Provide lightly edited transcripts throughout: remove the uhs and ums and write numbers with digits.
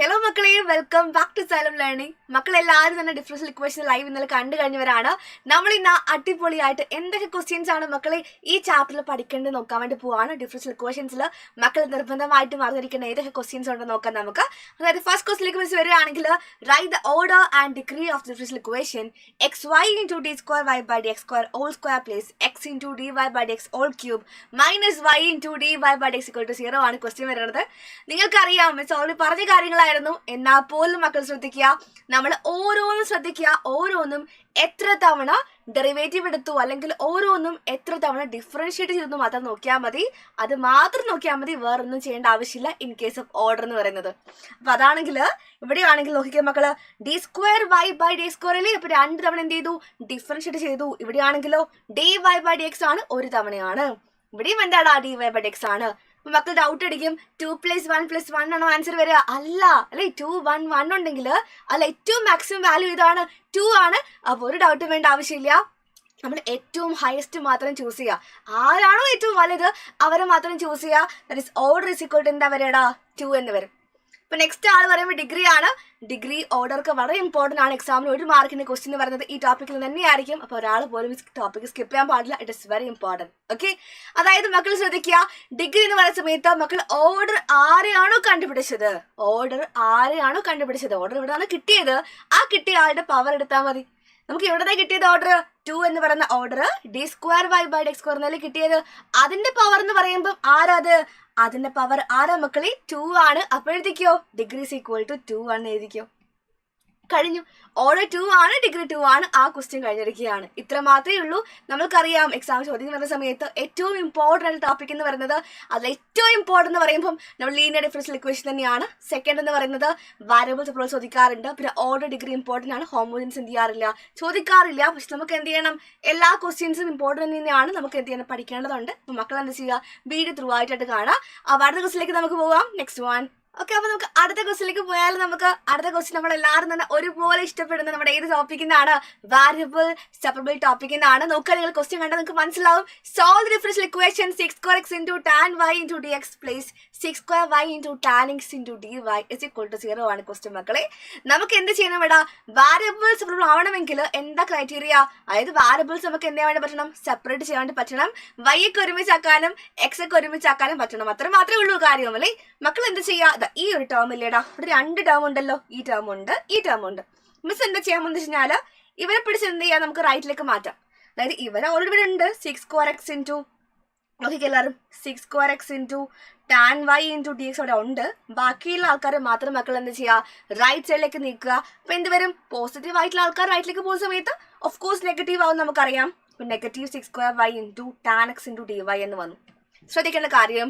Hello മക്കളെ, welcome back to Xylem learning. മക്കളെല്ലാവരും തന്നെ ഡിഫറൻഷ്യൽ ഇക്വേഷൻ ലൈവ് ഇന്നലെ കണ്ടു കഴിഞ്ഞവരാണ്. നമ്മൾ ഇന്ന് അടിപൊളിയായിട്ട് എന്തൊക്കെ ക്വസ്റ്റ്യൻസ് ആണ് മക്കളെ ഈ ചാപ്റ്ററിൽ പഠിക്കേണ്ടത് നോക്കാൻ വേണ്ടി പോവാണ്. ഡിഫറൻഷ്യൽ ഇക്വേഷൻസിൽ മക്കൾ നിർബന്ധമായിട്ടും അറിഞ്ഞിരിക്കുന്ന ഏതൊക്കെ ക്വസ്റ്റ്യൻസ് ഉണ്ടെന്ന് നോക്കാം നമുക്ക്. അതായത് ഫസ്റ്റ് ക്വസ്റ്റിലേക്ക് വെച്ച് വരികയാണെങ്കിൽ write the order and degree of differential equation x y into d square Y by D x square whole square plus x into d Y by D X whole cube minus y into d Y by D x equal to 0 ആണ് question വരുന്നത്. നിങ്ങൾക്കറിയാം, miss already പറഞ്ഞ കാര്യങ്ങളായിരുന്നു. എന്നാൽ പോലും മക്കൾ ശ്രദ്ധിക്കുക, നമ്മൾ ഓരോന്നും ശ്രദ്ധിക്കുക, ഓരോന്നും എത്ര തവണ ഡെറിവേറ്റീവ് എടുത്തു അല്ലെങ്കിൽ ഓരോന്നും എത്ര തവണ ഡിഫറൻഷിയേറ്റ് ചെയ്തു മാത്രം നോക്കിയാൽ മതി. അത് മാത്രം നോക്കിയാൽ മതി, വേറൊന്നും ചെയ്യേണ്ട ആവശ്യമില്ല ഇൻ കേസ് ഓഫ് ഓർഡർ എന്ന് പറയുന്നത്. അപ്പൊ അതാണെങ്കിൽ ഇവിടെയാണെങ്കിൽ നോക്കിക്കുക മക്കള്, D square Y by D സ്ക്വയറിൽ ഇപ്പൊ 2 തവണ എന്ത് ചെയ്തു, ഡിഫറൻഷിയേറ്റ് ചെയ്തു. ഇവിടെയാണെങ്കിലോ D Y by D X ആണ്, ഒരു തവണയാണ്. ഇവിടെയും എന്താടാ, D Y by D X ആണ്. മക്കൾ ഡൗട്ട് അടിക്കും, 2 + 1 + 1 ആണോ ആൻസർ വരിക? അല്ല, അല്ലെ 2 1 1 ഉണ്ടെങ്കിൽ അല്ല ഏറ്റവും മാക്സിമം വാല്യൂ ഇതാണ്, 2 ആണ്. അപ്പൊ ഒരു ഡൗട്ട് വേണ്ട ആവശ്യമില്ല, നമ്മൾ ഏറ്റവും ഹയസ്റ്റ് മാത്രം ചൂസ് ചെയ്യുക. ആരാണോ ഏറ്റവും വലുത് അവരെ മാത്രം ചൂസ് ചെയ്യുക. That is order is equal to എന്താ വരെടാ, 2 എന്ന് വരും. ഇപ്പൊ നെക്സ്റ്റ് ആൾ പറയുമ്പോൾ ഡിഗ്രി ആണ്. ഡിഗ്രി ഓർഡർക്ക് വളരെ ഇമ്പോർട്ടന്റ് ആണ്. എക്സാമിന് 1 മാർക്കിന്റെ ക്വസ്റ്റ്യൻ എന്ന് പറയുന്നത് ഈ ടോപ്പിക്കിൽ തന്നെയായിരിക്കും. അപ്പൊ ഒരാൾ പോലും ടോപ്പിക് സ്കിപ്പ് ചെയ്യാൻ പാടില്ല. It is very important. Okay, അതായത് മക്കൾ ശ്രദ്ധിക്കുക, ഡിഗ്രി എന്ന് പറയുന്ന സമയത്ത് മക്കൾ ഓർഡർ ആരെയാണോ കണ്ടുപിടിച്ചത്, ഓർഡർ ഇവിടെയാണ് കിട്ടിയത്, ആ കിട്ടിയ ആളുടെ പവർ എടുത്താൽ മതി. നമുക്ക് എവിടെ കിട്ടിയത് ഓർഡർ? 2 എന്ന് പറയുന്ന order d square Y by D x square എന്നല്ലേ കിട്ടിയത്. അതിന്റെ പവർ എന്ന് പറയുമ്പോൾ ആരാത്? അതിന്റെ പവർ ആരാ മക്കളെ? 2 ആണ്. അപ്പോഴത്തേക്കോ ഡിഗ്രി ഈസ് ഈക്വൽ ടു 2 ആണെന്ന് എഴുതിക്കോ. കഴിഞ്ഞു. ഓർഡർ 2 ആണ്, ഡിഗ്രി 2 ആണ്. ആ ക്വസ്റ്റ്യൻ കഴിഞ്ഞിരിക്കുകയാണ്. ഇത്ര മാത്രമേ ഉള്ളൂ. നമ്മൾക്കറിയാം, എക്സാം ചോദ്യം വരുന്ന സമയത്ത് ഏറ്റവും ഇമ്പോർട്ടന്റ് ടോപ്പിക് എന്ന് പറയുന്നത്, അതിൽ ഏറ്റവും ഇമ്പോർട്ടന്റ് എന്ന് പറയുമ്പോൾ നമ്മൾ ലീനിയർ ഡിഫറൻഷ്യൽ ഇക്വേഷൻ തന്നെയാണ്. സെക്കൻഡ് എന്ന് പറയുന്നത് വാരിയബിൾസ് അപ്പോൾ ചോദിക്കാറുണ്ട്. പിന്നെ ഓർഡർ ഡിഗ്രി ഇമ്പോർട്ടന്റ് ആണ്. ഹോമോജിൻസ് എന്ത് ചെയ്യാറില്ല, ചോദിക്കാറില്ല. പക്ഷെ നമുക്ക് എന്ത് ചെയ്യണം, എല്ലാ ക്വസ്റ്റ്യൻസും ഇമ്പോർട്ടന്റ് തന്നെയാണ്. നമുക്ക് എന്ത് ചെയ്യണം, പഠിക്കേണ്ടതുണ്ട്. മക്കൾ എന്താ ചെയ്യുക, വീഡിയോ ത്രൂ ആയിട്ട് കാണാം. അടുത്ത ക്വസ്റ്റിലേക്ക് നമുക്ക് പോകാം. Next one. ഓക്കെ, അപ്പൊ നമുക്ക് അടുത്ത ക്വസ്റ്റിലേക്ക് പോയാൽ നമുക്ക് അടുത്ത ക്വസ്റ്റ്യൻ നമ്മൾ എല്ലാവരും തന്നെ ഒരുപോലെ ഇഷ്ടപ്പെടുന്ന നമ്മുടെ ഏത് ടോപ്പിക്കിന്നാണ്, വാരിയബിൾ സെപ്പറബിൾ ടോപ്പിക്കിന്നാണ്. നോക്കുക, നിങ്ങൾ ക്വസ്റ്റ്യൻ കണ്ടാൽ നിങ്ങൾക്ക് മനസ്സിലാവും. Solve the differential equation 6² x into tan y into dx plus 6² y into tan x into dy is equal to 0 ആണ് ക്വസ്റ്റ്യൻ. മക്കളെ, നമുക്ക് എന്ത് ചെയ്യണം ഇവിടെ? വാരിയബിൾ സെപ്പറബിൾ ആവണമെങ്കിൽ എന്താ ക്രൈറ്റീരിയ? അതായത് വാരിയബിൾസ് നമുക്ക് എന്ത് ചെയ്യാൻ വേണ്ടി പറ്റണം, സെപ്പറേറ്റ് ചെയ്യാൻ വേണ്ടി പറ്റണം. y ഒക്കെ ഒരുമിച്ചാക്കാനും x ഒക്കെ ഒരുമിച്ചാക്കാനും പറ്റണം. അത്ര മാത്രമേ ഉള്ളൂ കാര്യം. അല്ലേ മക്കൾ എന്ത് ചെയ്യുക, ഈ ഒരു ടേം ഇല്ലേടാ, ഇവിടെ 2 ടേം ഉണ്ടല്ലോ, ഈ ടേം ഉണ്ട്, ഈ ടേം ഉണ്ട്. മിസ് എന്താ ചെയ്യാമെന്ന് വെച്ച് കഴിഞ്ഞാൽ ഇവരെ പിടിച്ച് എന്ത് ചെയ്യാം, നമുക്ക് റൈറ്റിലേക്ക് മാറ്റാം. അതായത് ഇവരെ ഓൾറെഡി ഇവിടെ ഉണ്ട്, 6² x into, നോക്കിക്കോ എല്ലാവരും, 6² x into tan y into dx അവിടെ ഉണ്ട്. ബാക്കിയുള്ള ആൾക്കാരെ മാത്രം മക്കൾ എന്ത് ചെയ്യുക, റൈറ്റ് സൈഡിലേക്ക് നീക്കുക. അപ്പൊ എന്ത് വരും, പോസിറ്റീവ് ആയിട്ടുള്ള ആൾക്കാർ റൈറ്റിലേക്ക് പോകുന്ന സമയത്ത് ഓഫ് കോഴ്സ് നെഗറ്റീവ് ആവും നമുക്കറിയാം. Negative 6² y into tan x into dy എന്ന് വന്നു. ശ്രദ്ധിക്കേണ്ട കാര്യം,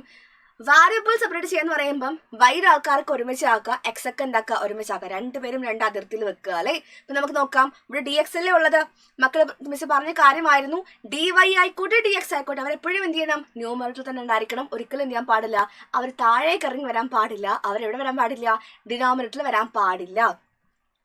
വാരിയബിൾ സെപ്പറേറ്റ് ചെയ്യാന്ന് പറയുമ്പം വൈഡ് ആൾക്കാർക്ക് ഒരുമിച്ച് ആക്കുക, എക്സ് ഒക്കെ എന്താക്കുക, ഒരുമിച്ചാക്കുക. രണ്ടുപേരും 2 അതിർത്തിയിൽ വെക്കുക. അല്ലേ, ഇപ്പൊ നമുക്ക് നോക്കാം, ഇവിടെ ഡി എക്സ് അല്ലേ ഉള്ളത്. മക്കൾ മിസ് പറഞ്ഞ കാര്യമായിരുന്നു, ഡി വൈ ആയിക്കോട്ടെ ഡി എക്സ് ആയിക്കോട്ടെ അവരെപ്പോഴും എന്ത് ചെയ്യണം, ന്യൂമറേറ്റർ തന്നെ ഉണ്ടായിരിക്കണം. ഒരിക്കലും എന്ത് ചെയ്യാൻ പാടില്ല, അവർ താഴേക്ക് ഇറങ്ങി വരാൻ പാടില്ല. അവരെവിടെ വരാൻ പാടില്ല, ഡിനോമിനേറ്ററിൽ വരാൻ പാടില്ല.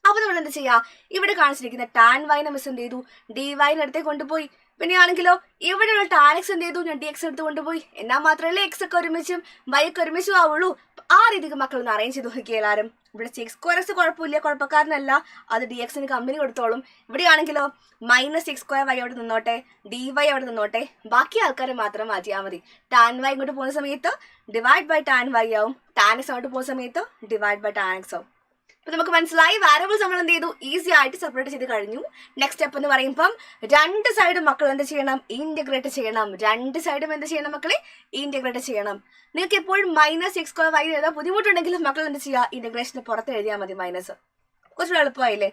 അപ്പൊ നമ്മൾ എന്ത് ചെയ്യാ, ഇവിടെ കാണിച്ചിരിക്കുന്ന ടാൻ വൈനെ മിസ് എന്ത് ചെയ്തു, ഡി വൈനെ അടുത്തേക്ക് കൊണ്ടുപോയി. പിന്നെയാണെങ്കിലോ ഇവിടെയുള്ള ടാൻ എക്സ് എന്ത് ചെയ്തു, ഞാൻ ഡി എക്സ് എടുത്ത് കൊണ്ടുപോയി. എന്നാൽ മാത്രമല്ലേ എക്സ് ഒക്കെ ഒരുമിച്ചും വൈ ഒക്കെ ഒരുമിച്ചും ആവുള്ളൂ. ആ രീതിക്ക് മക്കളൊന്ന് അറേഞ്ച് ചെയ്ത് നോക്കിയ എല്ലാവരും. ഇവിടെ 6² x കുഴപ്പമില്ല, കുഴപ്പക്കാരനല്ല, അത് ഡി എക്സിന് കമ്പനി കൊടുത്തോളും. ഇവിടെയാണെങ്കിലോ -6² y അവിടെ നിന്നോട്ടെ, ഡി വൈ അവിടെ നിന്നോട്ടെ, ബാക്കി ആൾക്കാരെ മാത്രം മാറ്റിയാൽ മതി. ടാൻ വൈ ഇങ്ങോട്ട് പോകുന്ന സമയത്ത് ഡിവൈഡ് ബൈ ടാൻ വൈ ആവും, ടാൻ എക്സ് അങ്ങോട്ട് പോകുന്ന സമയത്ത് ഡിവൈഡ് ബൈ ടാൻ എക്സ് ആവും. അപ്പൊ നമുക്ക് മനസ്സിലായി, വാരിയബിൾസ് നമ്മൾ എന്ത് ചെയ്തു, ഈസി ആയിട്ട് സെപ്പറേറ്റ് ചെയ്ത് കഴിഞ്ഞു. നെക്സ്റ്റ് സ്റ്റെപ്പ് എന്ന് പറയുമ്പം 2 സൈഡും മക്കൾ എന്ത് ചെയ്യണം, ഇന്റഗ്രേറ്റ് ചെയ്യണം. 2 സൈഡും എന്ത് ചെയ്യണം മക്കളെ, ഇന്റഗ്രേറ്റ് ചെയ്യണം. നിങ്ങൾക്ക് എപ്പോഴും -6² y എഴുതാൻ ബുദ്ധിമുട്ടുണ്ടെങ്കിലും മക്കൾ എന്ത് ചെയ്യുക, ഇന്റഗ്രേഷന് പുറത്ത് എഴുതിയാൽ മതി. മൈനസ് കുറച്ചുകൂടെ എളുപ്പമായില്ലേ?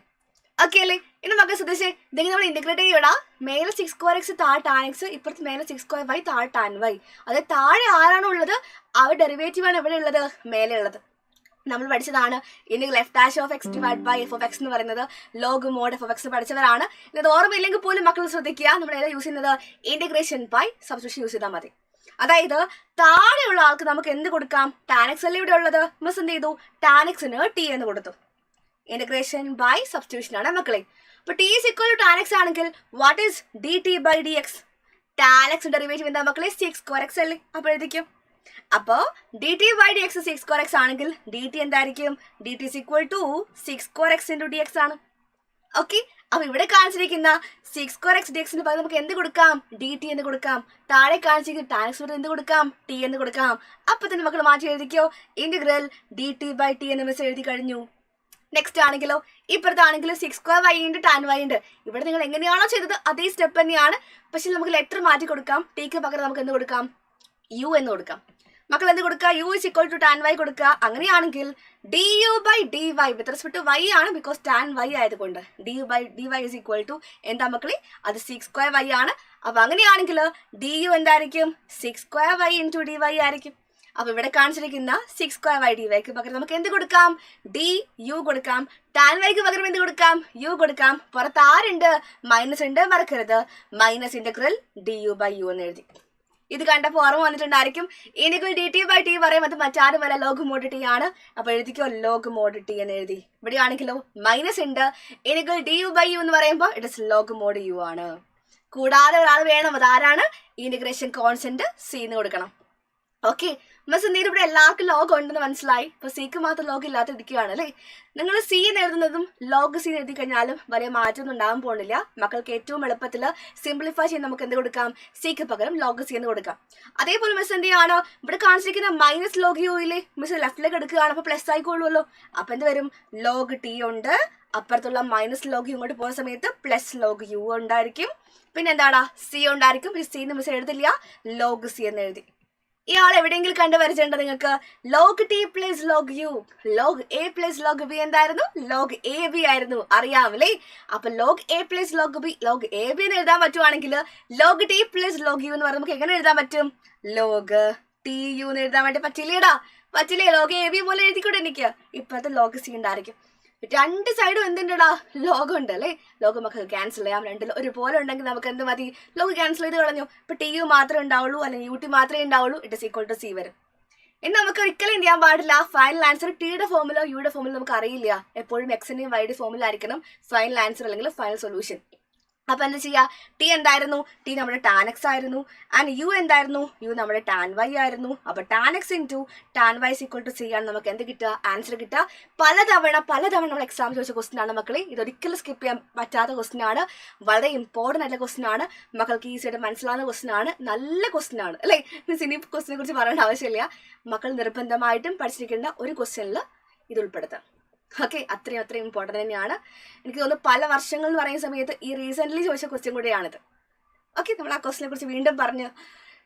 ഓക്കെ അല്ലേ? ഇനി മക്കൾ ശ്രദ്ധിച്ചേ, ഇതെങ്കിൽ നമ്മൾ ഇന്റഗ്രേറ്റ് ചെയ്യണം. മേലെ 6² x താഴെ ടാൻ എക്സ്, ഇപ്പുറത്ത് മേലെ 6² y താഴെ ടാൻ വൈ. അത് താഴെ ആരാണോ ഉള്ളത് ആ ഡെറിവേറ്റീവ് ആണ് എവിടെ ഉള്ളത്, മേലെ ഉള്ളത്. നമ്മൾ പഠിച്ചതാണ് ഇല്ലെങ്കിൽ f' divide by f of x എന്ന് പറയുന്നത് log mod f of x പഠിച്ചവരാണ്. ഇത് ഓർമ്മയില്ലെങ്കിൽ പോലും മക്കൾ ശ്രദ്ധിക്കുക, നമ്മൾ ഏതാ യൂസ് ചെയ്യുന്നത്, ഇന്റഗ്രേഷൻ ബൈ സബ്സ്റ്റിറ്റ്യൂഷൻ യൂസ് ചെയ്താൽ മതി. അതായത് താഴെയുള്ള ആൾക്ക് നമുക്ക് എന്ത് കൊടുക്കാം, ടാൻ എക്സ് അല്ലേ ഇവിടെ ഉള്ളത്. മിസ് എന്ത് ചെയ്തു, ടാൻ എക്സിന് ടി എന്ന് കൊടുത്തു. ഇന്റഗ്രേഷൻ ബൈ സബ്സ്റ്റിറ്റ്യൂഷൻ ആണ് മക്കളെ. അപ്പൊ T is equal to tan X ആണെങ്കിൽ what is D T by D X, tan X derivative എന്താ മക്കളെ, 6² x അല്ലേ. അപ്പൊ എഴുതിക്കും അപ്പോൾ D T by D X six square X ആണെങ്കിൽ ഡി ടി എന്തായിരിക്കും? D T is equal to six square X into D X ആണ്. Okay, അപ്പൊ ഇവിടെ കാണിച്ചിരിക്കുന്ന സിക്സ് സ്ക്വയർ എക്സ് ഡി എക്സിന് പകരം നമുക്ക് എന്ത് കൊടുക്കാം? ഡി ടി എന്ന് കൊടുക്കാം. താഴെ കാണിച്ചിരിക്കുന്ന ടാൻ എക്സ് എന്ത് കൊടുക്കാം? ടി എന്ന് കൊടുക്കാം. അപ്പൊ തന്നെ മക്കൾ മാറ്റി എഴുതിക്കോ, integral D T by T എന്ന് മിസ് എഴുതി കഴിഞ്ഞു. നെക്സ്റ്റ് ആണെങ്കിലോ, ഇപ്പുറത്താണെങ്കിലും സിക്സ് സ്ക്വയർ വൈ ഉണ്ട് ടാൻ വൈ ഉണ്ട്. ഇവിടെ നിങ്ങൾ എങ്ങനെയാണോ ചെയ്തത് അതേ സ്റ്റെപ്പ് തന്നെയാണ്. പക്ഷെ നമുക്ക് ലെറ്റർ മാറ്റി കൊടുക്കാം. ടിക്ക് പകരം നമുക്ക് എന്ത് കൊടുക്കാം? യു എന്ന് കൊടുക്കാം. മക്കൾ എന്ത് കൊടുക്കുക? U is equal to tan y കൊടുക്കുക. അങ്ങനെയാണെങ്കിൽ d U by d y with respect y ആണ്, ബിക്കോസ് ടാൻ വൈ ആയതുകൊണ്ട് d U by d y is equal to എന്താ മക്കളെ? അത് സിക്സ് സ്ക്വയർ വൈ ആണ്. അപ്പൊ അങ്ങനെയാണെങ്കിൽ ഡി യു എന്തായിരിക്കും? Sec square y into d y ആയിരിക്കും. അപ്പൊ ഇവിടെ കാണിച്ചിരിക്കുന്ന സിക്സ് സ്ക്വയർ വൈ ഡി വൈക്ക് പകരം നമുക്ക് എന്ത് കൊടുക്കാം? ഡി യു കൊടുക്കാം. ടാൻ വൈക്ക് പകരം എന്ത് കൊടുക്കാം? യു കൊടുക്കാം. പുറത്ത് ആരുണ്ട്? മൈനസ് ഉണ്ട്, മറക്കരുത്. Minus integral D U by U എന്ന് എഴുതി. ഇത് കണ്ടപ്പോൾ ഓർമ്മ വന്നിട്ടുണ്ടായിരിക്കും. Integral D T by T പറയുമ്പോൾ അത് മറ്റാരും വല്ല ലോഗ് മോഡ് ടി ആണ്. അപ്പൊ എഴുതിക്കോ ലോഗ് മോഡ് ടി എന്ന് എഴുതി. ഇവിടെ ആണെങ്കിലോ മൈനസ് ഉണ്ട്. Integral D U by U എന്ന് പറയുമ്പോൾ it is log mod u ആണ്. കൂടാതെ ഒരാൾ വേണം, അതാരാണ്? ഇന്റഗ്രേഷൻ കോൺസ്റ്റന്റ് സി എന്ന് കൊടുക്കണം. ഓക്കെ, മിസ് എന്തെങ്കിലും ഇവിടെ എല്ലാവർക്കും ലോഗ് ഉണ്ടെന്ന് മനസ്സിലായി. ഇപ്പൊ സിക്ക് മാത്രം ലോഗ് ഇല്ലാത്തിരിക്കുകയാണ് അല്ലേ? നിങ്ങൾ സി എന്ന് എഴുതുന്നതും ലോഗ് സി എഴുതി കഴിഞ്ഞാലും വലിയ മാറ്റമൊന്നും ഉണ്ടാകാൻ പോകുന്നില്ല. മക്കൾക്ക് ഏറ്റവും എളുപ്പത്തിൽ സിംപ്ലിഫൈ ചെയ്യാൻ നമുക്ക് എന്ത് കൊടുക്കാം? സിക്ക് പകരം ലോഗ് സി എന്ന് കൊടുക്കാം. അതേപോലെ മിസ് എന്ത് ചെയ്യാണ്? ഇവിടെ കാണിച്ചിരിക്കുന്ന മൈനസ് ലോഗ് യു ഇല്ലേ? മിസ് ലെഫ്റ്റിലേക്ക് എടുക്കുകയാണ്, അപ്പൊ പ്ലസ് ആയിക്കോളുമല്ലോ. അപ്പൊ എന്ത് വരും? ലോഗ് ടി ഉണ്ട്, അപ്പുറത്തുള്ള മൈനസ് ലോഗ് യു ഇങ്ങോട്ട് പോകുന്ന സമയത്ത് പ്ലസ് ലോഗ് യു ഉണ്ടായിരിക്കും. പിന്നെ എന്താണ്? സി ഉണ്ടായിരിക്കും. സി എന്ന് മിസ് എഴുതില്ല, ലോഗ് സി എന്ന് എഴുതി. ഇയാൾ എവിടെയെങ്കിലും കണ്ടു വരച്ചേണ്ട നിങ്ങൾക്ക്? Log t plus log u, log a plus log b എന്തായിരുന്നു? ലോഗ് എ ബി ആയിരുന്നു. അറിയാമല്ലേ? അപ്പൊ log a plus log b, log a b എന്ന് എഴുതാൻ പറ്റുവാണെങ്കിൽ log t plus log u എന്ന് പറഞ്ഞാൽ നമുക്ക് എങ്ങനെ എഴുതാൻ പറ്റും? ലോഗ് ടി യു എന്ന് എഴുതാൻ വേണ്ടി പറ്റില്ലേടാ? പറ്റില്ലേ? ലോഗ് എ ബി പോലെ എഴുതിക്കൂടെ എനിക്ക്? ഇപ്പോഴത്തെ ലോഗ് സി ഉണ്ടായിരിക്കും. രണ്ട് സൈഡും എന്തുണ്ടടാ? ലോഗ് ഉണ്ട് അല്ലേ? ലോഗ് നമുക്ക് ക്യാൻസൽ ചെയ്യാം. രണ്ടിൽ ഒരുപോലെ ഉണ്ടെങ്കിൽ നമുക്ക് എന്ത് മതി? ലോഗ് ക്യാൻസൽ ചെയ്ത് കളഞ്ഞു. ഇപ്പൊ ടി യു മാത്രമേ ഉണ്ടാവുള്ളൂ, അല്ലെങ്കിൽ യു ടി മാത്രമേ ഉണ്ടാവുള്ളൂ. It is equal to c വരും. ഇനി നമുക്ക് ഒരിക്കലും എന്ത് ചെയ്യാൻ പാടില്ല? ഫൈനൽ ആൻസർ ടിയുടെ ഫോമിലോ യുടെ ഫോമിലോ നമുക്ക് അറിയില്ല. എപ്പോഴും എക്സിന്റെയും വൈയുടെ ഫോമിലായിരിക്കണം ഫൈനൽ ആൻസർ അല്ലെങ്കിൽ ഫൈനൽ സൊല്യൂഷൻ. അപ്പൊ എന്താ ചെയ്യാ? ടി എന്തായിരുന്നു? ടി നമ്മുടെ ടാൻ എക്സ് ആയിരുന്നു. ആൻഡ് യു എന്തായിരുന്നു? യു നമ്മുടെ ടാൻ വൈ ആയിരുന്നു. അപ്പൊ tan x into tan y equal to c ആണ് നമുക്ക് എന്ത് കിട്ടുക? ആൻസർ കിട്ടുക. പലതവണ നമ്മൾ എക്സാം ചോദിച്ച ക്വസ്റ്റൻ ആണ് മക്കളെ. ഇതൊരിക്കലും സ്കിപ്പ് ചെയ്യാൻ പറ്റാത്ത ക്വസ്റ്റൻ ആണ്. വളരെ ഇമ്പോർട്ടൻ്റ് ആയിട്ടുള്ള ക്വസ്റ്റൻ ആണ്. മക്കൾക്ക് ഈസിയായിട്ട് മനസ്സിലാവുന്ന ക്വസ്റ്റൻ ആണ്. നല്ല ക്വസ്റ്റൻ ആണ് അല്ലേ? മീൻസ് ഇനി ക്വസ്റ്റിനെ കുറിച്ച് പറയേണ്ട ആവശ്യമില്ല. മക്കൾ നിർബന്ധമായിട്ടും പഠിച്ചിരിക്കേണ്ട ഒരു ക്വസ്റ്റനിൽ ഇത് ഉൾപ്പെടുത്താം. ഓക്കെ, അത്രയും ഇമ്പോർട്ടൻ്റ് തന്നെയാണ്. എനിക്ക് തോന്നുന്നു പല വർഷങ്ങൾ എന്ന് പറയുന്ന സമയത്ത് ഈ റീസെൻ്റ്ലി ചോദിച്ച ക്വസ്റ്റ്യൻ കൂടെയാണിത്. ഓക്കെ, നമ്മൾ ആ ക്വസ്റ്റിനെ കുറിച്ച് വീണ്ടും പറഞ്ഞ്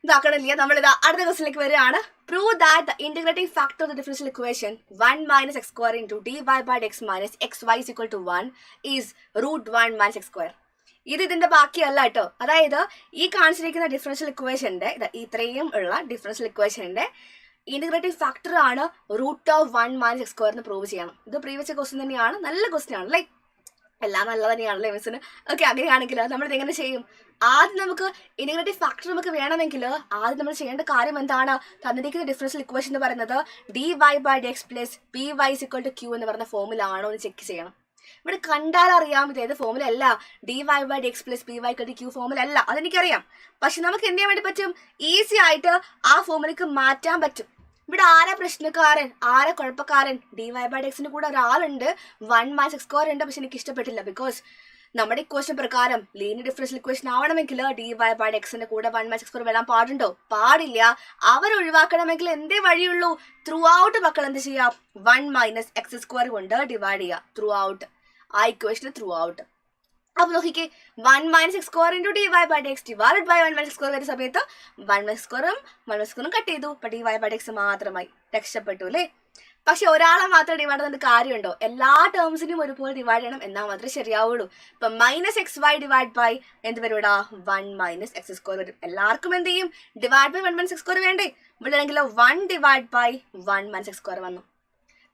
ഇതാക്കണില്ല. നമ്മളിത് അടുത്ത ക്വസ്റ്റിലേക്ക് വരികയാണ്. Prove that the integrating factor of the differential equation 1 minus X square into d Y by x minus x y equal to 1 is √1 minus X square. ഇതിന്റെ ബാക്കിയല്ല കേട്ടോ. അതായത് ഈ കാണിച്ചിരിക്കുന്ന ഡിഫറൻഷ്യൽ ഇക്വേഷന്റെ ഇത്രയും ഉള്ള ഡിഫറൻഷ്യൽ ഇക്വേഷന്റെ ഇന്റഗ്രേറ്റിംഗ് ഫാക്ടർ ആണ് √1 മൈനസ് എക്സ് സ്ക്വയർ എന്ന് പ്രൂവ് ചെയ്യണം. ഇത് പ്രീവിയസ് ക്വസ്റ്റ്യൻ തന്നെയാണ്. നല്ല ക്വസ്റ്റ്യൻ ആണ് അല്ലേ? എല്ലാം നല്ല തന്നെയാണല്ലേ മിസ്സിന്? ഓക്കെ, അങ്ങനെയാണെങ്കിൽ നമ്മളിത് എങ്ങനെ ചെയ്യും? ആദ്യം നമുക്ക് ഇന്റഗ്രേറ്റിംഗ് ഫാക്ടർ നമുക്ക് വേണമെങ്കിൽ ആദ്യം നമ്മൾ ചെയ്യേണ്ട കാര്യം എന്താണ്? തന്നിരിക്കുന്ന ഡിഫറൻഷ്യൽ ഇക്വേഷൻ എന്ന് പറയുന്നത് d Y by D X plus P Y equal to q എന്ന് പറയുന്ന ഫോമിലാണോ എന്ന് ചെക്ക് ചെയ്യണം. ഇവിടെ കണ്ടാൽ അറിയാം ഇത് ഏത് ഫോമില അല്ല. D Y by D X plus P Y equal to Q ഫോമിലല്ല, അതെനിക്കറിയാം. പക്ഷെ നമുക്ക് എന്ത് ചെയ്യാൻ വേണ്ടി പറ്റും? ഈസി ആയിട്ട് ആ ഫോമിലേക്ക് മാറ്റാൻ പറ്റും. ഇവിടെ ആരാ പ്രശ്നക്കാരൻ, ആരാ കുഴപ്പക്കാരൻ? ഡി വൈ ബൈ ഡി എക്സിന്റെ കൂടെ ഒരാളുണ്ട്, 1 മൈനസ് എക്സ് സ്ക്വയർ ഉണ്ട്. പക്ഷെ എനിക്ക് ഇഷ്ടപ്പെട്ടില്ല. ബിക്കോസ് നമ്മുടെ ഇക്വേഷൻ പ്രകാരം ലീനിയർ ഡിഫറൻഷ്യൽ ഇക്വേഷൻ ആവണമെങ്കിൽ ഡി വൈ ബൈ ഡി എക്സിന്റെ കൂടെ 1 മൈനസ് എക്സ് സ്ക്വയർ വരാൻ പാടുണ്ടോ? പാടില്ല. അവർ ഒഴിവാക്കണമെങ്കിൽ എന്തേ വഴിയുള്ളൂ? ത്രൂ ഔട്ട് മക്കൾ എന്ത് ചെയ്യാം? 1 മൈനസ് എക്സ് സ്ക്വയർ കൊണ്ട് ഡിവൈഡ് ചെയ്യുക. ത്രൂ ഔട്ട് ആ ഇക്വേഷൻ ത്രൂ ഔട്ട്. അപ്പൊ നോക്കിക്കേ, 1 minus X square into d Y by D x divide by 1 minus square വരുന്ന സമയത്ത് 1 മൈനസ് സ്ക്വയറും കട്ട് ചെയ്തു. അപ്പൊ d Y by D x മാത്രമായി രക്ഷപ്പെട്ടു അല്ലേ? പക്ഷെ ഒരാളെ മാത്രം ഡിവൈഡ് ചെയ്യുന്നത് കാര്യമുണ്ടോ? എല്ലാ ടേംസിനും ഒരുപോലെ ഡിവൈഡ് ചെയ്യണം, എന്നാൽ മാത്രമേ ശരിയാവുള്ളൂ. ഇപ്പൊ minus x y divide by എന്ത് വരും ഇവിടെ? 1 മൈനസ് എക്സ് സ്ക്വയർ വരും. എല്ലാവർക്കും എന്ത് ചെയ്യും? Divide by 1 minus X square വേണ്ടേ? ഇവിടെ ആണെങ്കിൽ 1 divide by 1 minus X square വന്നു.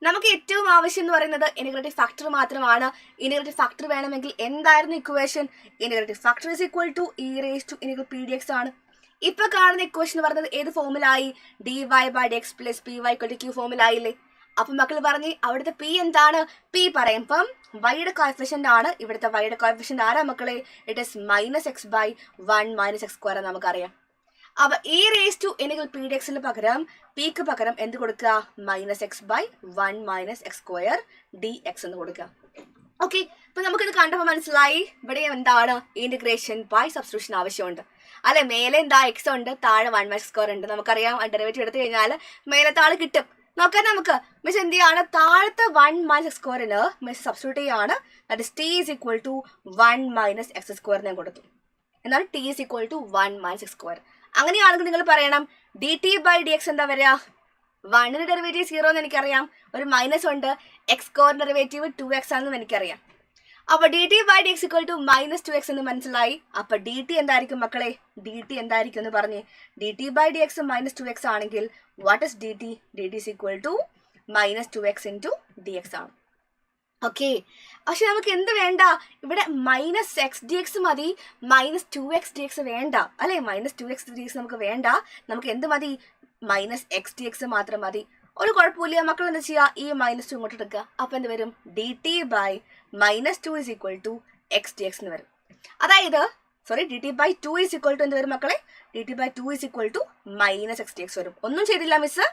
നമുക്ക് ഏറ്റവും ആവശ്യം എന്ന് പറയുന്നത് ഇന്റഗ്രേറ്റിംഗ് ഫാക്ടർ മാത്രമാണ്. ഇന്റഗ്രേറ്റിംഗ് ഫാക്ടർ വേണമെങ്കിൽ എന്തായിരുന്നു equation? Integrating factor is equal to E raise to integral P D X ആണ്. ഇപ്പൊ കാണുന്ന ഇക്വേഷൻ എന്ന് പറയുന്നത് ഏത് ഫോമിലായി? D Y by D X plus P Y equal to Q ഫോമിലായില്ലേ? അപ്പൊ മക്കൾ പറഞ്ഞ് അവിടുത്തെ പി എന്താണ്? പി പറയുമ്പം വൈയുടെ കോഎഫിഷ്യന്റ് ആണ്. ഇവിടുത്തെ വൈയുടെ കോഎഫിഷ്യന്റ് ആരാ മക്കളെ? It is minus X by 1 minus X square നമുക്കറിയാം. അപ്പൊ ഇ റേസ് ടു ഇനികൾ പി ഡി എക്സിന് പകരം പിക്ക് പകരം എന്ത് കൊടുക്കുക? -x/1 - x² dx എന്ന് കൊടുക്കുക. ഓക്കെ, ഇപ്പൊ നമുക്കിത് കണ്ടപ്പോൾ മനസ്സിലായി ഇവിടെ എന്താണ് ഇന്റഗ്രേഷൻ ബൈ സബ്സ്റ്റിറ്റ്യൂഷൻ ആവശ്യമുണ്ട് അല്ലെ. മേലെ എന്താ എക്സ് ഉണ്ട്, താഴെ 1/x² ഉണ്ട്. നമുക്കറിയാം ഡെറിവേറ്റീവ് എടുത്തു കഴിഞ്ഞാൽ മേലത്തെ ആള് കിട്ടും. നോക്കാം നമുക്ക്. മിസ് എന്ത് ചെയ്യാണ്? താഴത്തെ 1/x² മിസ് സബ്സ്റ്റിറ്റ്യൂട്ട് ചെയ്യാണ്. ദാറ്റ് ഇസ് t = 1 - x² ഞാൻ കൊടുത്തു. എന്നാൽ t = 1 - x². അങ്ങനെയാണെങ്കിൽ നിങ്ങൾ പറയണം dt/dx എന്താ വരിക? 1ന്റെ ഡെറിവേറ്റീവ് 0 എന്ന് എനിക്കറിയാം, ഒരു മൈനസ് ഉണ്ട്, x² ഡെറിവേറ്റീവ് 2x ആണെന്നും എനിക്കറിയാം. അപ്പൊ dt/dx = -2x എന്ന് മനസ്സിലായി. അപ്പൊ dt എന്തായിരിക്കും മക്കളെ? dt എന്തായിരിക്കും എന്ന് പറഞ്ഞ്. dt/dx -2x ആണെങ്കിൽ what is dt? dt = -2x × dx ആണ്. ഓക്കെ, പക്ഷെ നമുക്ക് എന്ത് വേണ്ട? ഇവിടെ -x dx മതി, -2x dx വേണ്ട അല്ലെ. -2x dx നമുക്ക് വേണ്ട. നമുക്ക് എന്ത് മതി? -x dx മാത്രം മതി. ഒരു കുഴപ്പമില്ല. മക്കൾ എന്താ ചെയ്യുക? ഈ -2 ഇങ്ങോട്ട് എടുക്കുക. അപ്പൊ എന്ത് വരും? dt/-2 = x dx എന്ന് വരും. അതായത് dt/2 എന്ത് വരും മക്കളെ? dt/2 = -x dx വരും. ഒന്നും ചെയ്തില്ല മിസ്.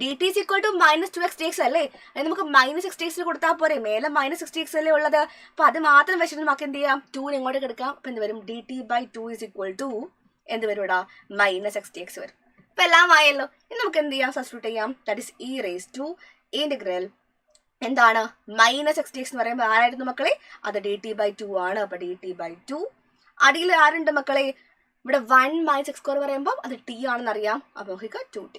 dt -2x dx അല്ലേ? അത് നമുക്ക് -x dx കൊടുത്താൽ പോരെ? മേലെ -x dx അല്ലേ ഉള്ളത്. അപ്പൊ അത് മാത്രം വെച്ചിട്ട് നമുക്ക് എന്ത് ചെയ്യാം? 2 ഇങ്ങോട്ട് എടുക്കാം. അപ്പൊ എന്ത് വരും? dt/2 = എന്ത് വരും ഇവിടെ? -x dx വരും. അപ്പൊ എല്ലാം ആയല്ലോ. ഇനി നമുക്ക് എന്ത് ചെയ്യാം? സബ്സ്റ്റിറ്റ്യൂട്ട് ചെയ്യാം. That is e raise to integral എന്താണ്? -x dx എന്ന് പറയുമ്പോൾ ആരായിരുന്നു മക്കളെ? അത് dt/2 ആണ്. അപ്പൊ dt/2 അടിയിൽ ആരുണ്ട് മക്കളെ? ഇവിടെ 1 - x² പറയുമ്പോൾ അത് t ആണെന്ന് അറിയാം. അപ്പൊ നോക്കുക 2t.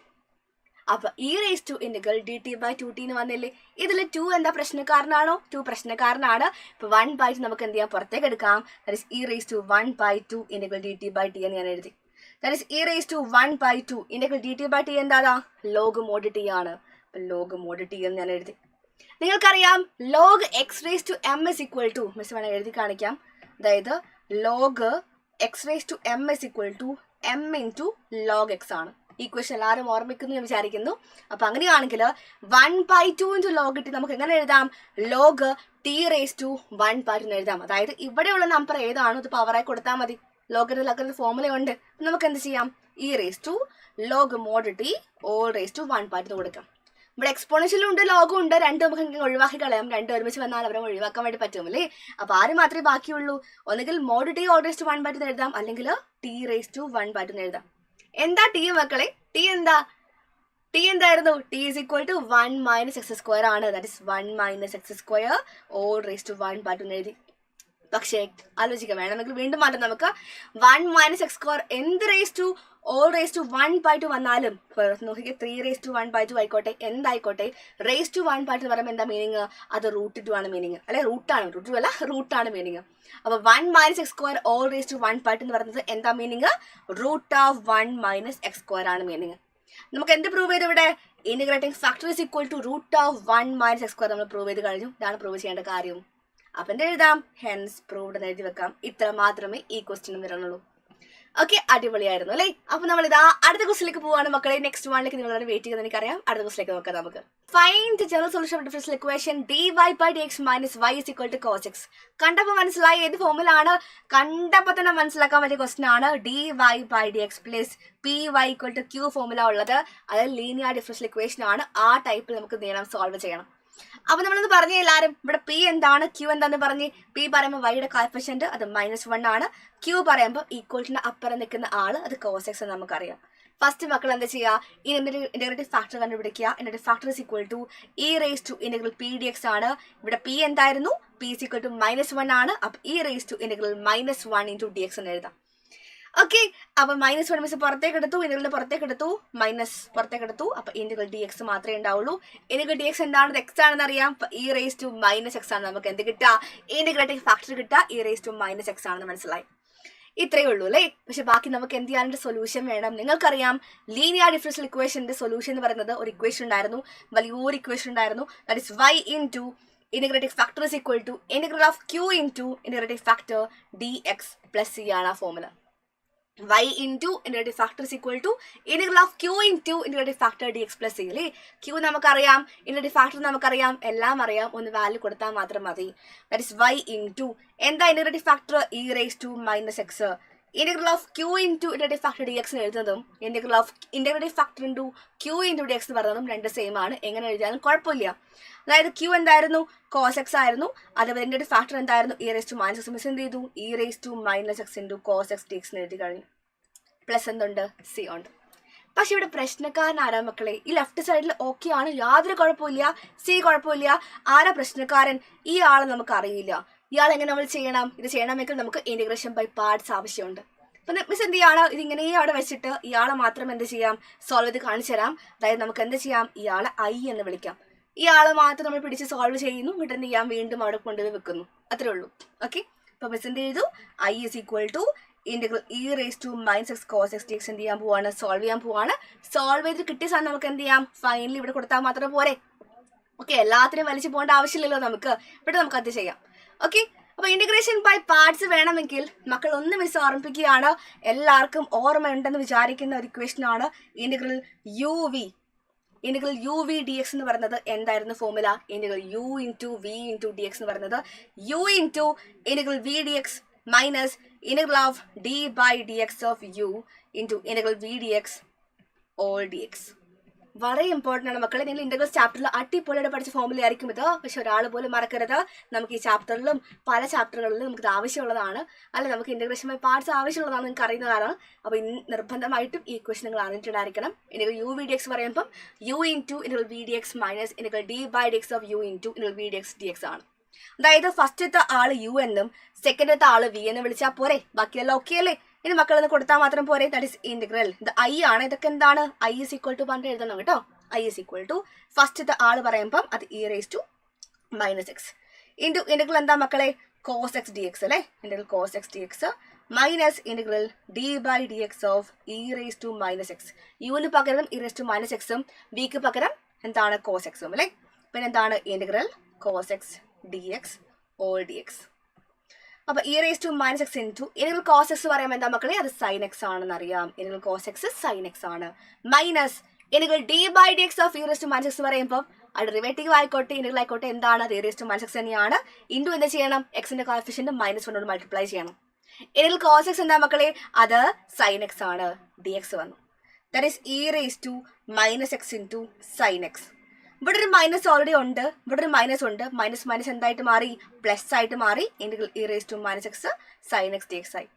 അപ്പൊ E raise to integral dt/2t എന്ന് വന്നില്ലേ? ഇതിൽ 2 എന്താ പ്രശ്നക്കാരനാണോ? 2 പ്രശ്നക്കാരനാണ്. ഇപ്പൊ 1/2 നമുക്ക് എന്ത് ചെയ്യാം? പുറത്തേക്ക് എടുക്കാം. That is e raise to 1/2 integral dt/t എന്ന് ഞാൻ എഴുതി. That is e raised to 1/2 integral dt/t എന്താ? ലോഗ് മോഡ് t ആണ്. ലോഗ് മോഡ് t എന്ന് ഞാൻ എഴുതി. നിങ്ങൾക്കറിയാം log x raised to m is equal to miss വേണം എഴുതി കാണിക്കാം. അതായത് log x raised to m is equal to m into log x ആണ്. ഈക്വേഷൻ എല്ലാവരും ഓർമ്മിക്കുന്നു ഞാൻ വിചാരിക്കുന്നു. അപ്പൊ അങ്ങനെയാണെങ്കിൽ 1/2 into log t നമുക്ക് എങ്ങനെ എഴുതാം? log t raised to 1/2 എന്ന് എഴുതാം. അതായത് ഇവിടെയുള്ള നമ്പർ ഏതാണോ അത് പവറായി കൊടുത്താൽ മതി. ലോഗരിതം ഫോർമുല ഉണ്ട്. നമുക്ക് എന്ത് ചെയ്യാം? E raise to log mod t whole raise to 1/2 കൊടുക്കാം. ഇവിടെ എക്സ്പോണൻഷ്യലും ഉണ്ട്, ലോഗും ഉണ്ട്. രണ്ടും നമുക്ക് ഒഴിവാക്കി കളയാം. രണ്ടും ഒരുമിച്ച് വന്നാൽ അവരെ ഒഴിവാക്കാൻ വേണ്ടി പറ്റുമല്ലേ? അപ്പൊ ആര് മാത്രമേ ബാക്കിയുള്ളൂ? ഒന്നുകിൽ mod t whole raise to 1/2 എഴുതാം, അല്ലെങ്കിൽ ടി റേസ് ടു 1/2 എഴുതാം. എന്താ ടി മക്കളെ? ടി എന്താ? ടി എന്തായിരുന്നു? T is equal to 1 - x² ആണ്. That is 1 - x² whole raise to 1/2 എന്ന് എഴുതി. പക്ഷേ ആലോചിക്കാം, വേണമെങ്കിൽ വീണ്ടും മാറ്റാം. നമുക്ക് 1 - x² എന്ത് raise to whole raise to 1/2 വന്നാലും നോക്കിക്കേ, 3 റേസ് ടു 1/2 ആയിക്കോട്ടെ, എന്തായിക്കോട്ടെ, റേസ് ടു 1/2 എന്ന് പറയുമ്പോൾ എന്താ മീനിങ്? അത് √2 ആണ് മീനിങ് അല്ലെ? √2 അല്ല, റൂട്ടാണ് മീനിങ്. അപ്പൊ 1 - x² ഓൾ റേസ് ടു 1/2 എന്ന് പറയുന്നത് എന്താ മീനിങ്? √1 - x² ആണ് മീനിങ്. നമുക്ക് എന്ത് പ്രൂവ് ചെയ്തു ഇവിടെ? Integrating factor is equal to √1 - x² നമ്മൾ പ്രൂവ് ചെയ്ത് കഴിഞ്ഞു. ഇതാണ് പ്രൂവ് ചെയ്യേണ്ട കാര്യം. അപ്പൊ എന്ത് എഴുതാം? ഹെൻസ് പ്രൂവ്ഡ് എന്ന് എഴുതി വെക്കാം. ഇത്ര മാത്രമേ ഈ ക്വസ്റ്റ്യനും വരണുള്ളൂ. ഓക്കെ, അടിപൊളിയായിരുന്നു അല്ലേ? അപ്പൊ നമ്മൾ ഇതാ അടുത്ത ക്വസ്റ്റിലേക്ക് പോവാണ് മക്കളെ. നെക്സ്റ്റ് വണ്ണിലേക്ക് നിങ്ങൾ വെയിറ്റ് ചെയ്യുന്നത് എനിക്കറിയാം. അടുത്ത ക്വസ്റ്റിലേക്ക് നോക്കാം നമുക്ക്. Find the general solution of differential equation dy/dx - y is equal to cos x. കണ്ടപ്പോൾ മനസ്സിലായി ഏത് ഫോമുല ആണ്? കണ്ടപ്പോൾ തന്നെ മനസ്സിലാക്കാൻ പറ്റിയ ക്വസ്റ്റ്യൻ ആണ്. dy/dx plus py = q formula ഉള്ളത്. അത് ലീനിയർ ഡിഫറൻഷ്യൽ ഇക്വേഷൻ ആണ്. ആ ടൈപ്പിൽ നമുക്ക് നേടാൻ സോൾവ് ചെയ്യണം. അപ്പൊ നമ്മളൊന്ന് പറഞ്ഞ എല്ലാരും ഇവിടെ പി എന്താണ്, ക്യൂ എന്താന്ന് പറഞ്ഞ്. പി പറയുമ്പോൾ വൈയുടെ കോഎഫിഷ്യന്റ് അത് -1 ആണ്. ക്യൂ പറയുമ്പോൾ ഈക്വലിന്റെ അപ്പുറം നിൽക്കുന്ന ആള് അത് cos x എന്ന് നമുക്കറിയാം. ഫസ്റ്റ് മക്കൾ എന്താ ചെയ്യുക? ഈ ഇന്റഗ്രേറ്റീവ് ഫാക്ടർ കണ്ടുപിടിക്കുക. Integrative factor is equal to E raise to integral P D X ആണ്. ഇവിടെ പി എന്തായിരുന്നു? പി ഇസ് ഈക്വൽ ടു -1 ആണ്. അപ്പൊ E raise to integral -1 into dx എന്ന് എഴുതാം. ഓക്കെ, അപ്പൊ -1 മിസ് പുറത്തേക്ക് എടുത്തു, ഇന്റഗ്രൽ പുറത്തേക്ക് എടുത്തു, മൈനസ് പുറത്തേക്ക് എടുത്തു. അപ്പൊ ഇന്റഗ്രൽ dx മാത്രമേ ഉണ്ടാവുള്ളൂ. ഇന്റഗ്രൽ dx എന്താണ്? x ആണെന്ന് അറിയാം. ഇ റേസ് ടു -x ആണ്. നമുക്ക് എന്ത് കിട്ടുക? ഇന്റഗ്രേറ്റിംഗ് ഫാക്ടർ കിട്ടുക. ഇ റേസ് ടു -x ആണെന്ന് മനസ്സിലായി. ഇത്രയേ ഉള്ളൂ അല്ലേ? പക്ഷെ ബാക്കി നമുക്ക് എന്ത് ചെയ്യാനുള്ള സൊല്യൂഷൻ വേണം. നിങ്ങൾക്കറിയാം ലീനിയർ ഡിഫറൻഷ്യൽ ഇക്വേഷന്റെ സൊല്യൂഷൻ എന്ന് പറയുന്നത് ഒരു ഇക്വേഷൻ ഉണ്ടായിരുന്നു, വലിയൊരു ഇക്വേഷൻ ഉണ്ടായിരുന്നു. That is y into integrating factor is equal to integral of q into integrating factor dx plus c ആണ് ആ formula. y into integrating factor is equal to integral of q into integrating factor dx plus c അല്ലേ? q നമുക്കറിയാം, integrating factor നമുക്കറിയാം, എല്ലാം അറിയാം. ഒന്ന് value കൊടുത്താൽ മാത്രം മതി. ദാറ്റ് ഇസ് y into എന്താ integrating factor? e raised to -x integral of Q into integrative factor D X എഴുതുന്നതും integral of integrative factor into Q into D X എന്ന് പറയുന്നതും രണ്ട് സെയിം ആണ്. എങ്ങനെ എഴുതിയാലും കുഴപ്പമില്ല. അതായത് ക്യൂ എന്തായിരുന്നു? കോസ് എക്സ് ആയിരുന്നു. അതുപോലെ ഇന്റഗ്രേറ്റീവ് ഫാക്ടർ എന്തായിരുന്നു? E raise to minus x. Miss എന്ത് ചെയ്തു? E raise to minus X into cos X D x എഴുതി കഴിഞ്ഞു. പ്ലസ് എന്തുണ്ട്? സി ഉണ്ട്. പക്ഷെ ഇവിടെ പ്രശ്നക്കാരൻ ആരാ മക്കളെ? ഈ ലെഫ്റ്റ് സൈഡിൽ ഓക്കെ ആണ്, യാതൊരു കുഴപ്പമില്ല, സി കുഴപ്പമില്ല. ആരാ പ്രശ്നക്കാരൻ? ഈ ആളെ നമുക്ക് അറിയില്ല. ഇയാൾ എങ്ങനെ നമ്മൾ ചെയ്യണം? ഇത് ചെയ്യണമെങ്കിൽ നമുക്ക് ഇന്റഗ്രേഷൻ ബൈ പാർട്സ് ആവശ്യമുണ്ട്. അപ്പം മിസ് എന്ത് ചെയ്യാണ്? ഇതിങ്ങനെ അവിടെ വെച്ചിട്ട് ഇയാളെ മാത്രം എന്ത് ചെയ്യാം? സോൾവ് ചെയ്ത് കാണിച്ചു തരാം. അതായത് നമുക്ക് എന്ത് ചെയ്യാം? ഇയാളെ ഐ എന്ന് വിളിക്കാം. ഇയാളെ മാത്രം നമ്മൾ പിടിച്ച് സോൾവ് ചെയ്യുന്നു, എന്നിട്ട് എന്ത് ചെയ്യാം? വീണ്ടും അവിടെ കൊണ്ടുപോയി വെക്കുന്നു. അത്രേ ഉള്ളൂ. ഓക്കെ, അപ്പൊ മിസ് എന്ത് ചെയ്തു? I is equal to integral E raise to minus X cos X D x എന്ത് ചെയ്യാൻ പോവാണ്? സോൾവ് ചെയ്യാൻ പോവാണ്. സോൾവ് ചെയ്ത് കിട്ടിയ സാധനം നമുക്ക് എന്ത് ചെയ്യാം? ഫൈനലി ഇവിടെ കൊടുത്താൽ മാത്രം പോരെ. ഓക്കെ, എല്ലാത്തിനും വലിച്ചു പോകേണ്ട ആവശ്യമില്ലല്ലോ നമുക്ക്. ഇവിടെ നമുക്ക് അത് ചെയ്യാം. ഓക്കെ, അപ്പൊ ഇന്റഗ്രേഷൻ ബൈ പാർട്സ് വേണമെങ്കിൽ മക്കൾ ഒന്ന് മിസ് ഓർമ്മിപ്പിക്കുകയാണ്. എല്ലാവർക്കും ഓർമ്മയുണ്ടെന്ന് വിചാരിക്കുന്ന ഒരു ഇക്വേഷൻ ആണ് integral U v. Integral U V D X എന്ന് പറയുന്നത് എന്തായിരുന്നു formula? Integral u into v into D X എന്ന് പറയുന്നത് u into integral V D X minus integral of d by dx of u into integral v dx all dx. വളരെ important ആണ് മക്കളെ. നിങ്ങൾ integral ചാപ്റ്ററിൽ അടിപൊളിയായിട്ട് പഠിച്ച ഫോർമുല ആയിരിക്കും ഇത്. പക്ഷെ ഒരാൾ പോലും മറക്കരുത്. നമുക്ക് ഈ ചാപ്റ്ററിലും പല ചാപ്റ്ററുകളിലും നമുക്ക് ഇത് ആവശ്യമുള്ളതാണ്. അല്ല, നമുക്ക് ഇന്റഗ്രേഷൻ ബൈ പാർട്സ് ആവശ്യമുള്ളതാണ്, നിങ്ങൾക്ക് അറിയുന്നതാണ്. അപ്പോൾ നിർബന്ധമായിട്ടും ഈ ക്വസ്റ്റൻ നിങ്ങൾ അറിഞ്ഞിട്ടുണ്ടായിരിക്കണം. Integral U V D X പറയുമ്പം U into integral V D X minus integral D by D X of U into integral V D X D X ആണ്. അതായത് ഫസ്റ്റത്തെ ആള് യു എന്നും സെക്കൻഡത്തെ ആള് വി എന്ന് വിളിച്ചാൽ പോരെ. ബാക്കിയെല്ലാം ഓക്കെ അല്ലേ? ഇനി മക്കളൊന്ന് കൊടുത്താൽ മാത്രം പോരെ. That is integral. ഇത് ഐ ആണ്. ഇതൊക്കെ എന്താണ്? ഐ ഇസ് ഈക്വൽ ടു പറഞ്ഞിട്ട് എഴുതണം കേട്ടോ. ഐ ഇസ് ഈക്വൽ ടു ഫസ്റ്റത്തെ ആള് പറയുമ്പം അത് E raise to minus X into integral എന്താ മക്കളെ? കോസ് എക്സ് ഡി എക്സ് അല്ലേ? Integral cos X D X minus integral D by D X of E raise to minus X. യുവിന് പകരം E raise to minus എക്സും വിക്ക് പകരം എന്താണ്? Cos എക്സും അല്ലേ? പിന്നെ എന്താണ്? Integral cos X D X all D X. അപ്പൊ E raise to minus X into integral cos X പറയുമ്പോൾ എന്താ മക്കളെ? അത് സൈൻ എക്സ് ആണെന്ന് അറിയാം. Integral cos X sine X ആണ്. Minus integral D by D X of E raise to minus X പറയുമ്പോൾ അത് ഡെറിവേറ്റീവ് ആയിക്കോട്ടെ ഇന്റഗ്രൽ ആയിക്കോട്ടെ എന്താണ്? അത് E raise to minus X തന്നെയാണ്. ഇൻറ്റു എന്താ ചെയ്യണം? എക്സിന്റെ കോഎഫിഷ്യന്റ് മൈനസ് കൊണ്ട് മൾട്ടിപ്ലൈ ചെയ്യണം. ഇന്റഗ്രൽ കോസ് എക്സ് എന്താ മക്കളെ? അത് സൈൻ എക്സ് ആണ്. ഡി എക്സ് വന്നു. That is e raise to minus X into sine X. ഇവിടെ ഒരു മൈനസ് ഓൾറെഡി ഉണ്ട്, ഇവിടെ ഒരു മൈനസ് ഉണ്ട്. മൈനസ് മൈനസ് എന്തായിട്ട് മാറി? പ്ലസ് ആയിട്ട് മാറി. Integral E raise to minus X sine X D x ആയി.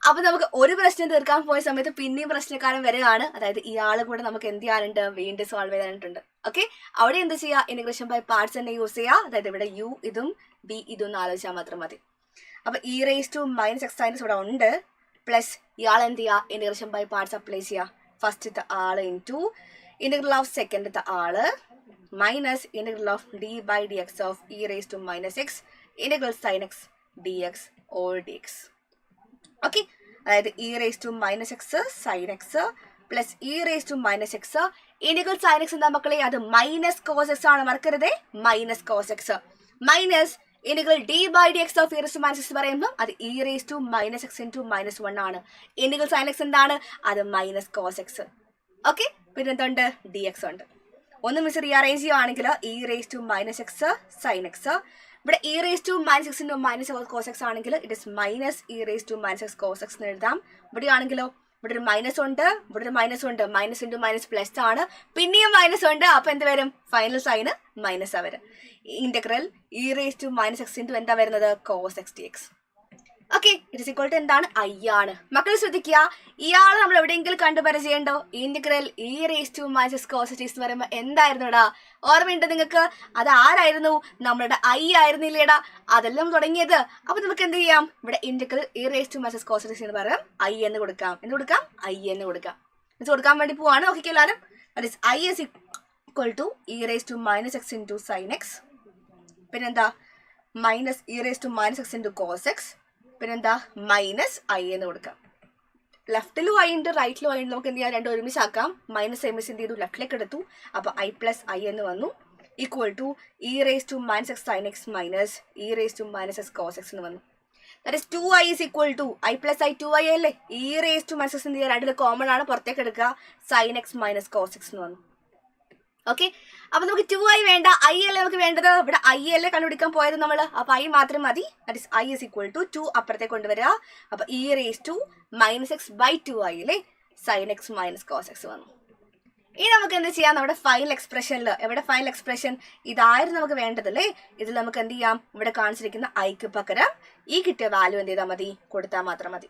അപ്പൊ നമുക്ക് ഒരു പ്രശ്നം തീർക്കാൻ പോയ സമയത്ത് പിന്നെയും പ്രശ്നക്കാരൻ വരികയാണ്. അതായത് ഇയാൾ കൂടെ നമുക്ക് എന്ത് ചെയ്യാനുണ്ട്? വീണ്ടും സോൾവ് ചെയ്യാനായിട്ടുണ്ട്. ഓക്കെ, അവിടെ എന്ത് ചെയ്യുക? ഇന്റഗ്രേഷൻ ബൈ പാർട്സ് തന്നെ യൂസ് ചെയ്യുക. അതായത് ഇവിടെ യു ഇതും ബി ഇതും ഒന്ന് ആലോചിച്ചാൽ മാത്രം മതി. അപ്പൊ E raise to minus x sinus ഇവിടെ ഉണ്ട്. പ്ലസ് ഇയാൾ എന്ത് ചെയ്യുക? ഇന്റഗ്രേഷൻ ബൈ പാർട്സ് അപ്ലൈ ചെയ്യുക. ഫസ്റ്റത്തെ ആള് ഇൻറ്റു ഇന്റഗ്രൽ ഓഫ് സെക്കൻഡത്തെ ആള് minus integral of D by D X of E raise to minus X integral sine X D X all D X. Okay, അതായത് E raise to minus X sine X plus E raise to minus X integral sine X എന്താ മക്കളെ? അത് minus cos X ആണ്, മറക്കരുതേ. Minus cos X minus integral D by D X of E raise to minus X പറയുമ്പോൾ അത് E raise to minus X into minus 1 ആണ്. Integral sine X എന്താണ്? അത് മൈനസ് കോസ് എക്സ്. ഓക്കെ, പിന്നെ എന്തുണ്ട്? D X ഉണ്ട്. ഒന്ന് miss rearrange ചെയ്യുകയാണെങ്കിൽ E raise to minus X sine X. ഇവിടെ E raise to minus X into minus cos X ആണെങ്കിൽ it is minus E raise to minus X cos X എന്ന് എഴുതാം. ഇവിടെ ആണെങ്കിലോ ഇവിടെ ഒരു മൈനസ് ഉണ്ട്, ഇവിടെ ഒരു മൈനസ് ഉണ്ട്. മൈനസ് ഇൻറ്റു മൈനസ് പ്ലസ് ആണ്. പിന്നെയും മൈനസ് ഉണ്ട്. അപ്പൊ എന്ത് വരും? ഫൈനൽ സൈന് മൈനസ് ആ വരും. Integral E raise to minus X into എന്താ വരുന്നത്? Cos X D X. Okay, it is equal to എന്താണ്? ഐ ആണ്. മക്കൾ ശ്രദ്ധിക്കുക, ഇയാൾ നമ്മൾ എവിടെയെങ്കിലും കണ്ടുപരിചയണ്ടോ? Integral E raise to minus X cos X എന്ന് പറയുമ്പോൾ എന്തായിരുന്നു ഇടാ? ഓർമ്മയുണ്ട് നിങ്ങൾക്ക്? അത് ആരായിരുന്നു? നമ്മുടെ ഐ ആയിരുന്നില്ലേടാ? അതെല്ലാം തുടങ്ങിയത്. അപ്പൊ നമുക്ക് എന്ത് ചെയ്യാം? ഇവിടെ integral E raise to minus X cos X എന്ന് പറയാം ഐ എന്ന് കൊടുക്കാം. എന്ത് കൊടുക്കാം? ഐ എന്ന് കൊടുക്കാം. ഇത് കൊടുക്കാൻ വേണ്ടി പോവാണ്. നോക്കിക്കോ എല്ലാവരും. That is I is equal to E raise to minus X into sine X. പിന്നെന്താ? Minus E raise to minus X into cos X. പിന്നെന്താ? മൈനസ് ഐ എന്ന് കൊടുക്കാം. ലെഫ്റ്റിലും ഐ ഉണ്ട്, റൈറ്റിലും ഐ ഉണ്ട്. നമുക്ക് എന്ത് ചെയ്യാം? രണ്ടും ഒരുമിച്ചാക്കാം. മൈനസ് എം എസ് എന്ത് ചെയ്തു? ലെഫ്റ്റിലേക്ക് എടുത്തു. അപ്പൊ ഐ പ്ലസ് ഐ എന്ന് വന്നു. Equal to E raise to minus X sine x minus E raise to minus X cos X എന്ന് വന്നു. That is 2i is equal to i plus i 2i അല്ലേ? E raise to minus x എന്ത് ചെയ്യുക? രണ്ടിൽ common ആണ്, പുറത്തേക്ക് എടുക്കുക. Sine x minus cos X എന്ന് വന്നു. ഓക്കെ, അപ്പൊ നമുക്ക് 2i വേണ്ട, i അല്ലേ നമുക്ക് വേണ്ടത്. ഇവിടെ i അല്ലേ കണ്ടുപിടിക്കാൻ പോയത് നമ്മൾ. അപ്പൊ i മാത്രം മതി. That is i is equal to 2 അപ്പുറത്തേക്ക് കൊണ്ടുവരിക. അപ്പൊ e⁻⁻(-x/2i) അല്ലേ sin x മൈനസ് cos x വന്നു. ഇനി നമുക്ക് എന്ത് ചെയ്യാം, നമ്മുടെ ഫൈനൽ എക്സ്പ്രഷനിൽ, എവിടെ ഫൈനൽ എക്സ്പ്രഷൻ ഇതായിരുന്നു നമുക്ക് വേണ്ടത് അല്ലേ. ഇതിൽ നമുക്ക് എന്ത് ചെയ്യാം, ഇവിടെ കാണിച്ചിരിക്കുന്ന ഐക്ക് പകരം ഈ കിട്ടിയ വാല്യൂ എന്ത് ചെയ്താൽ മതി, കൊടുത്താൽ മാത്രം മതി.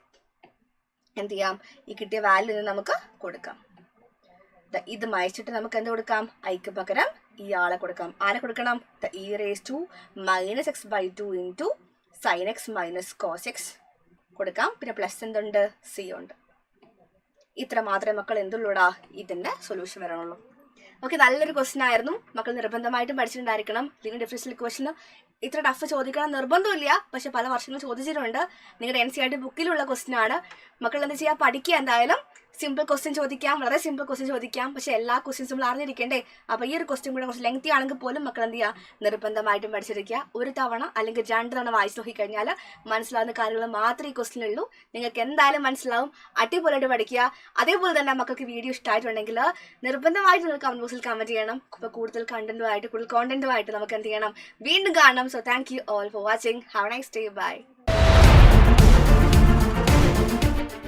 എന്ത് ചെയ്യാം, ഈ കിട്ടിയ വാല്യൂ നമുക്ക് കൊടുക്കാം. ഇത് മായിച്ചിട്ട് നമുക്ക് എന്ത് കൊടുക്കാം, ഐക്ക് പകരം ഈ ആളെ കൊടുക്കാം. ആരെ കൊടുക്കണം, e⁻⁻(x/2) ഇൻറ്റു sin x മൈനസ് cos x കൊടുക്കാം. പിന്നെ പ്ലസ് എന്തുണ്ട്, സി ഉണ്ട്. ഇത്ര മാത്രമേ മക്കൾ എന്തുള്ളൂടാ ഇതിന്റെ സൊല്യൂഷൻ വരണുള്ളൂ. ഓക്കെ, നല്ലൊരു ക്വസ്റ്റൻ ആയിരുന്നു. മക്കൾ നിർബന്ധമായിട്ടും പഠിച്ചിട്ടുണ്ടായിരിക്കണം. ലീനിയർ ഡിഫറൻഷ്യൽ ഇക്വേഷന് ഇത്ര ടഫ് ചോദിക്കണം നിർബന്ധമില്ല, പക്ഷെ പല വർഷങ്ങൾ ചോദിച്ചിട്ടുണ്ട്. നിങ്ങളുടെ NCERT ബുക്കിലുള്ള ക്വസ്റ്റൻ ആണ്. മക്കൾ എന്ത് ചെയ്യുക, പഠിക്കുക. എന്തായാലും സിമ്പിൾ ക്വസ്റ്റ്യൻ ചോദിക്കാം, വളരെ സിമ്പിൾ ക്വസ്റ്റ്യൻ ചോദിക്കാം, പക്ഷെ എല്ലാ ക്വസ്റ്റ്യൻസും നമ്മൾ അറിഞ്ഞിരിക്കേണ്ടേ. അപ്പോൾ ഈ ഒരു ക്വസ്റ്റ്യൻ കൂടെ കുറച്ച് ലെങ്തി ആണെങ്കിൽ പോലും മക്കൾ എന്ത് ചെയ്യുക, നിർബന്ധമായിട്ടും പഠിച്ചിരിക്കുക. ഒരു തവണ അല്ലെങ്കിൽ 2 തവണ വായിച്ചു നോക്കിക്കഴിഞ്ഞാൽ മനസ്സിലാവുന്ന കാര്യങ്ങൾ മാത്രമേ ഈ ക്വസ്റ്റ്യനുള്ളൂ. നിങ്ങൾക്ക് എന്തായാലും മനസ്സിലാവും. അടിപൊളിയായിട്ട് പഠിക്കുക. അതേപോലെ തന്നെ മക്കൾക്ക് വീഡിയോ ഇഷ്ടമായിട്ടുണ്ടെങ്കിൽ നിർബന്ധമായിട്ട് നിങ്ങൾ കമന്റ് ബോക്സിൽ കമന്റ് ചെയ്യണം. അപ്പോൾ കൂടുതൽ കോണ്ടന്റുമായിട്ട് നമുക്ക് എന്ത് ചെയ്യണം, വീണ്ടും കാണണം. So thank you all for watching. Have a nice day. By.